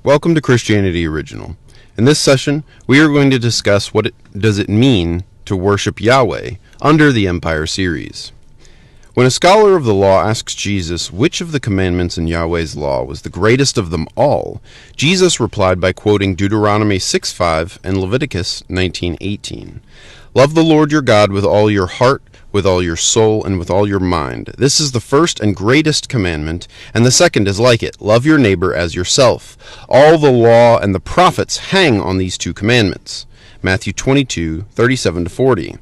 Welcome to Christianity Original. In this session, we are going to discuss what does it mean to worship Yahweh under the Empire series. When a scholar of the law asks Jesus which of the commandments in Yahweh's law was the greatest of them all, Jesus replied by quoting Deuteronomy 6:5 and Leviticus 19:18. Love the Lord your God with all your heart, with all your soul, and with all your mind. This is the first and greatest commandment, and the second is like it. Love your neighbor as yourself. All the law and the prophets hang on these two commandments. Matthew 22:37-40.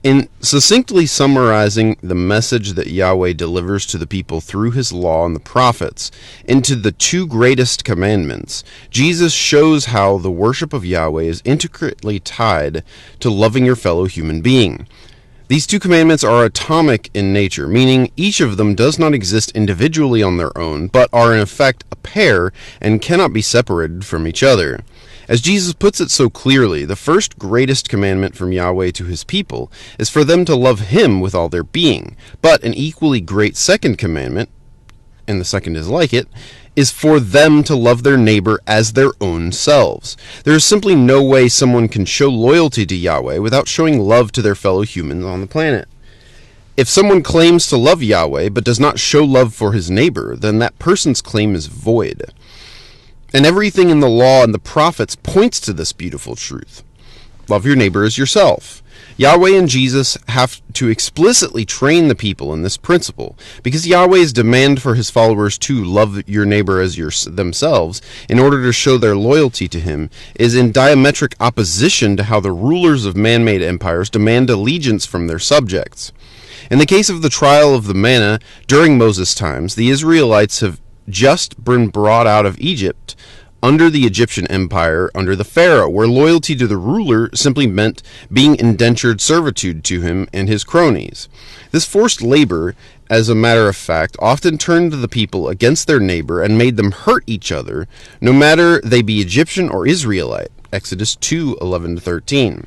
In succinctly summarizing the message that Yahweh delivers to the people through his law and the prophets into the two greatest commandments, Jesus shows how the worship of Yahweh is intricately tied to loving your fellow human being. These two commandments are atomic in nature, meaning each of them does not exist individually on their own, but are in effect a pair and cannot be separated from each other. As Jesus puts it so clearly, the first greatest commandment from Yahweh to his people is for them to love him with all their being, but an equally great second commandment, and the second is like it, is for them to love their neighbor as their own selves. There is simply no way someone can show loyalty to Yahweh without showing love to their fellow humans on the planet. If someone claims to love Yahweh but does not show love for his neighbor, then that person's claim is void. And everything in the law and the prophets points to this beautiful truth. Love your neighbor as yourself. Yahweh and Jesus have to explicitly train the people in this principle, because Yahweh's demand for his followers to love your neighbor as themselves in order to show their loyalty to him is in diametric opposition to how the rulers of man-made empires demand allegiance from their subjects. In the case of the trial of the manna during Moses' times, the Israelites have just been brought out of Egypt under the Egyptian Empire under the Pharaoh, where loyalty to the ruler simply meant being indentured servitude to him and his cronies. This forced labor, as a matter of fact, often turned the people against their neighbor and made them hurt each other, no matter they be Egyptian or Israelite. Exodus 2:11-13.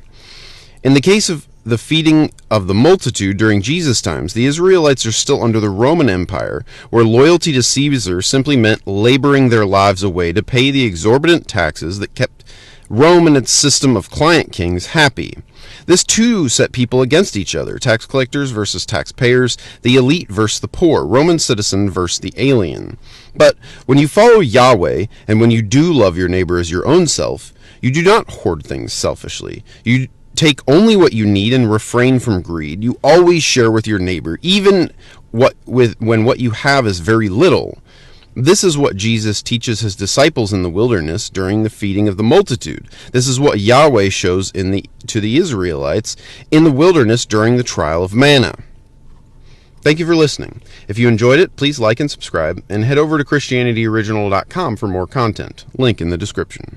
In the case of the feeding of the multitude during Jesus' times, the Israelites are still under the Roman Empire, where loyalty to Caesar simply meant laboring their lives away to pay the exorbitant taxes that kept Rome and its system of client kings happy. This too set people against each other, tax collectors versus taxpayers, the elite versus the poor, Roman citizen versus the alien. But when you follow Yahweh, and when you do love your neighbor as your own self, you do not hoard things selfishly. You take only what you need and refrain from greed. You always share with your neighbor, even when what you have is very little. This is what Jesus teaches his disciples in the wilderness during the feeding of the multitude. This is what Yahweh shows to the Israelites in the wilderness during the trial of manna. Thank you for listening. If you enjoyed it, please like and subscribe, and head over to ChristianityOriginal.com for more content. Link in the description.